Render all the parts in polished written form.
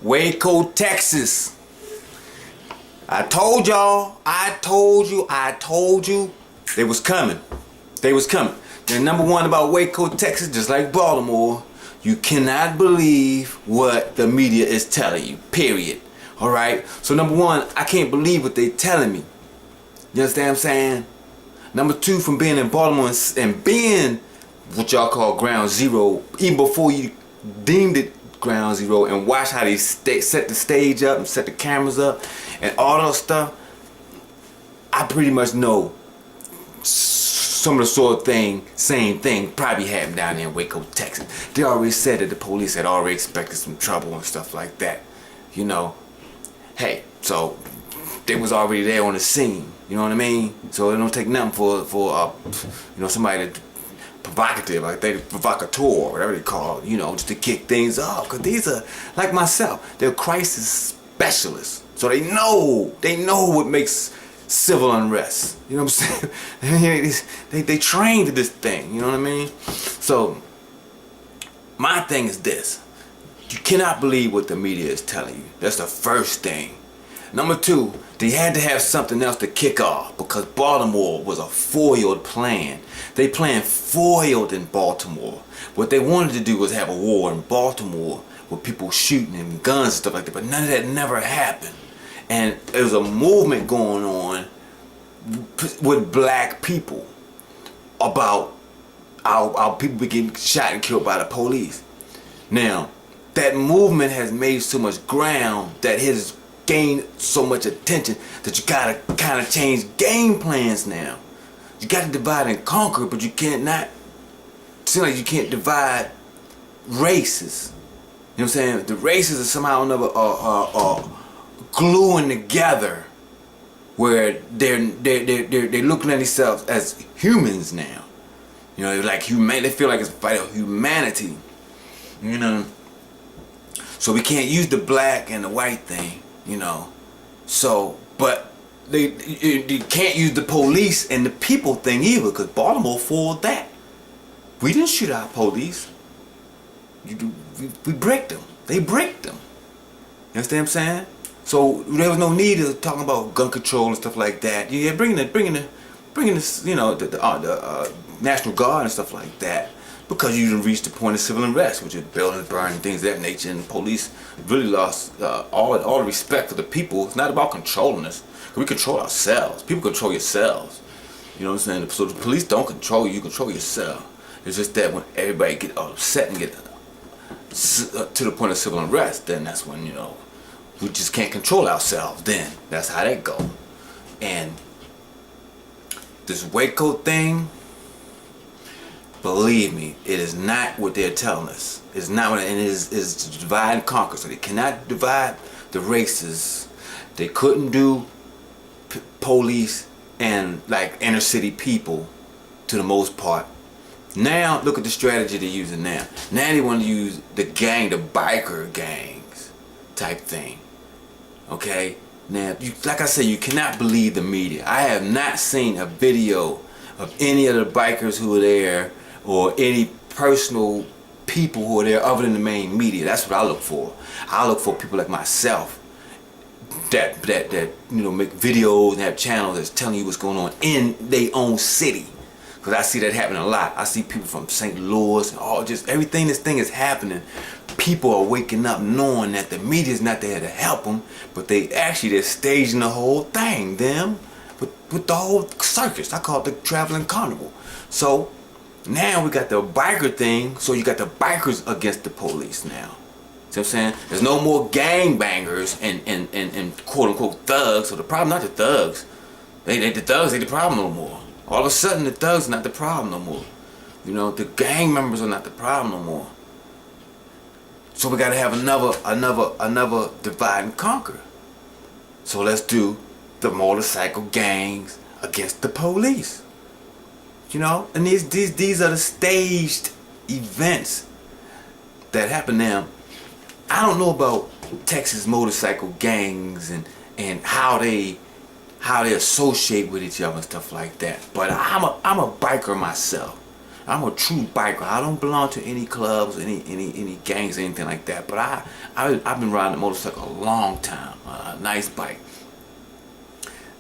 Waco, Texas. I told y'all, I told you, they was coming. They was coming. And number one about Waco, Texas, just like Baltimore, you cannot believe what the media is telling you, period. Alright? So number one, I can't believe what they telling me. You understand what I'm saying? Number two, from being in Baltimore and being what y'all call ground zero, even before you deemed it ground zero, and watch how they set the stage up and set the cameras up and all that stuff, I pretty much know some of the sort of same thing probably happened down there in Waco, Texas. They already said that the police had already expected some trouble and stuff like that. You know, hey, so they was already there on the scene. You know what I mean? So it don't take nothing for somebody to provocative, like they provocateur, whatever they call it, just to kick things off. Cause these are like myself, they're crisis specialists, so they know what makes civil unrest. You know what I'm saying? they trained to this thing. You know what I mean? So my thing is this: you cannot believe what the media is telling you. That's the first thing. Number two, they had to have something else to kick off because Baltimore was a foiled plan. They planned foiled in Baltimore. What they wanted to do was have a war in Baltimore with people shooting and guns and stuff like that, but none of that never happened. And there was a movement going on with black people about our people getting shot and killed by the police. Now, that movement has made so much ground that it has gained so much attention that you gotta kind of change game plans now. You gotta divide and conquer, but you can't not. Seems like you can't divide races. You know what I'm saying? The races are somehow or another gluing together, where they're looking at themselves as humans now. You know, like they feel like it's a fight of humanity. You know, so we can't use the black and the white thing. You know, so but they can't use the police and the people thing either, because Baltimore fooled that. We didn't shoot our police. We bricked them. They bricked them. You understand what I'm saying? So there was no need of talking about gun control and stuff like that. Yeah, bringing this, the National Guard and stuff like that, because you didn't reach the point of civil unrest, which is buildings burning, things of that nature, and the police really lost all the respect for the people. It's not about controlling us. We control ourselves. People control yourselves. You know what I'm saying? So the police don't control you. You control yourself. It's just that when everybody get upset and get to the point of civil unrest, then that's when we just can't control ourselves. Then that's how that go. And this Waco thing, believe me, it is not what they're telling us. It's not what it is. It's to divide and conquer. So they cannot divide the races. They couldn't do police and like inner city people to the most part. Now look at the strategy they're using now. Now they want to use the biker gangs type thing. Okay? Now, like I said, you cannot believe the media. I have not seen a video of any of the bikers who are there, or any personal people who are there other than the main media. That's what I look for. I look for people like myself that make videos and have channels that's telling you what's going on in their own city. Because I see that happening a lot. I see people from St. Louis and just everything this thing is happening. People are waking up knowing that the media's not there to help them, but they're staging the whole thing, with the whole circus. I call it the traveling carnival. So now we got the biker thing, so you got the bikers against the police now. See what I'm saying? There's no more gangbangers and quote unquote thugs. So the problem, not the thugs. The thugs ain't the problem no more. All of a sudden the thugs not the problem no more. The gang members are not the problem no more. So we gotta have another divide and conquer. So let's do the motorcycle gangs against the police. And these are the staged events that happen now. I don't know about Texas motorcycle gangs and how they associate with each other and stuff like that. But I'm a biker myself. I'm a true biker. I don't belong to any clubs, any gangs, anything like that. But I've been riding a motorcycle a long time. A nice bike.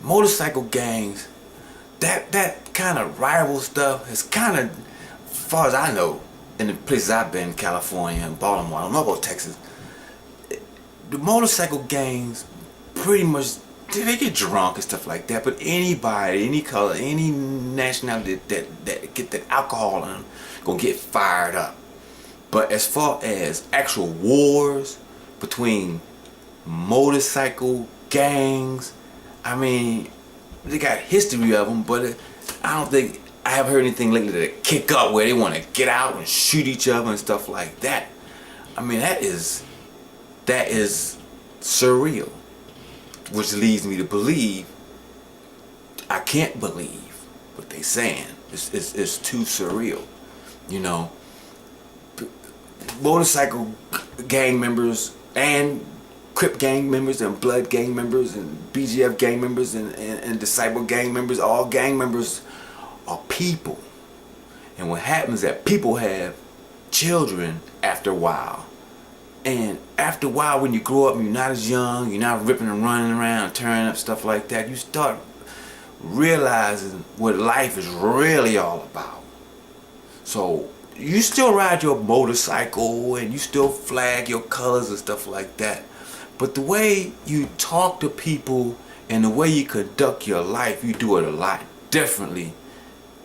Motorcycle gangs, that kind of rival stuff is kind of, as far as I know, in the places I've been, California and Baltimore, I don't know about Texas, the motorcycle gangs pretty much, they get drunk and stuff like that, but anybody, any color, any nationality that get that alcohol in them, gonna get fired up. But as far as actual wars between motorcycle gangs, I mean, they got history of them, but I don't think I haven't heard anything lately that kick up where they want to get out and shoot each other and stuff like that. I mean, that is surreal, which leads me to believe, I can't believe what they saying. It's too surreal, you know. Motorcycle gang members and Crip gang members and Blood gang members and BGF gang members and Disciple gang members, all gang members are people. And what happens is that people have children after a while. And after a while, when you grow up and you're not as young, you're not ripping and running around, tearing up stuff like that, you start realizing what life is really all about. So you still ride your motorcycle and you still flag your colors and stuff like that. But the way you talk to people and the way you conduct your life, you do it a lot differently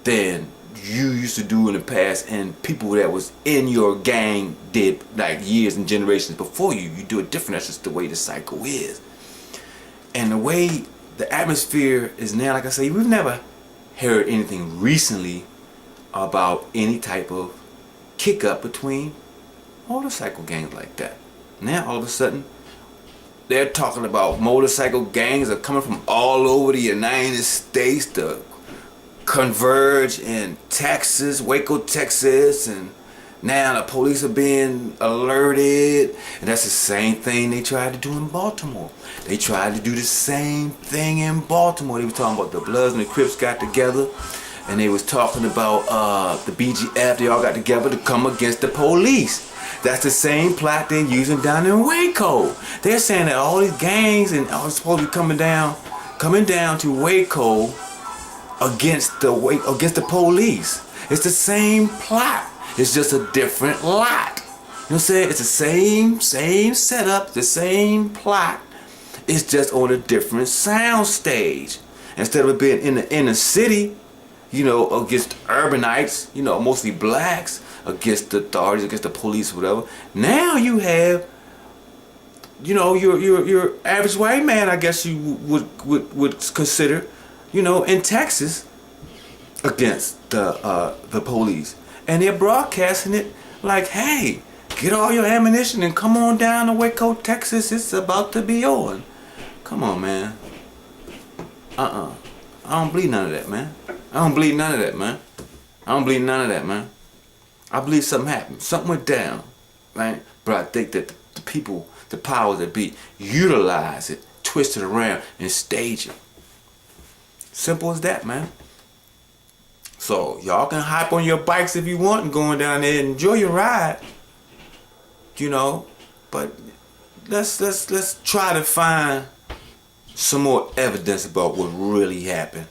than you used to do in the past, and people that was in your gang did like years and generations before you. You do it different. That's just the way the cycle is. And the way the atmosphere is now, like I say, we've never heard anything recently about any type of kick up between motorcycle gangs like that. Now all of a sudden they're talking about motorcycle gangs are coming from all over the United States to converge in Texas, Waco, Texas, and now the police are being alerted. And that's the same thing they tried to do in Baltimore. They tried to do the same thing in Baltimore. They were talking about the Bloods and the Crips got together, and they was talking about the BGF. They all got together to come against the police. That's the same plot they're using down in Waco. They're saying that all these gangs and all supposed to be coming down to Waco against the police. It's the same plot. It's just a different lot. You know what I'm saying? It's the same setup, the same plot. It's just on a different sound stage. Instead of it being in the inner city, you know, against urbanites, you know, mostly blacks, against the authorities, against the police, whatever. Now you have, you know, your average white man, I guess you would consider, you know, in Texas against the police. And they're broadcasting it like, hey, get all your ammunition and come on down to Waco, Texas. It's about to be on. Come on, man. I don't believe none of that, man. I don't believe none of that, man. I don't believe none of that, man. I believe something happened. Something went down, right? But I think that the people, the powers that be, utilize it, twist it around, and stage it. Simple as that, man. So y'all can hop on your bikes if you want and going down there and enjoy your ride. You know, but let's try to find some more evidence about what really happened.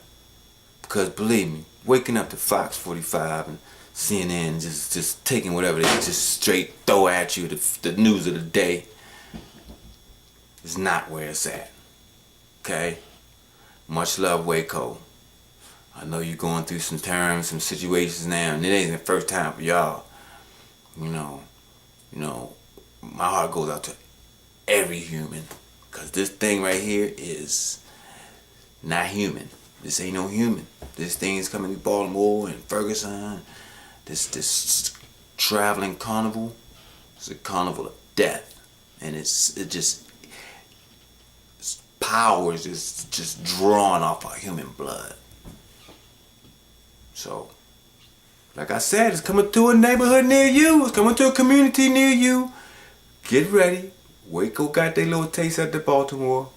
Because believe me, waking up to Fox 45 and CNN just taking whatever they just straight throw at you, the news of the day, is not where it's at. Okay? Much love, Waco. I know you're going through some terms, some situations now, and it ain't the first time for y'all. You know, my heart goes out to every human, because this thing right here is not human. This ain't no human. This thing is coming to Baltimore and Ferguson. This traveling carnival. It's a carnival of death, and its powers is just drawn off our human blood. So, like I said, it's coming to a neighborhood near you. It's coming to a community near you. Get ready. Waco got their little taste at the Baltimore.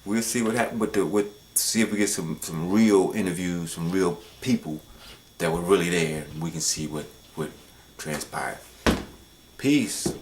We'll see what happens see if we get some real interviews, some real people that were really there, and we can see what transpired. Peace.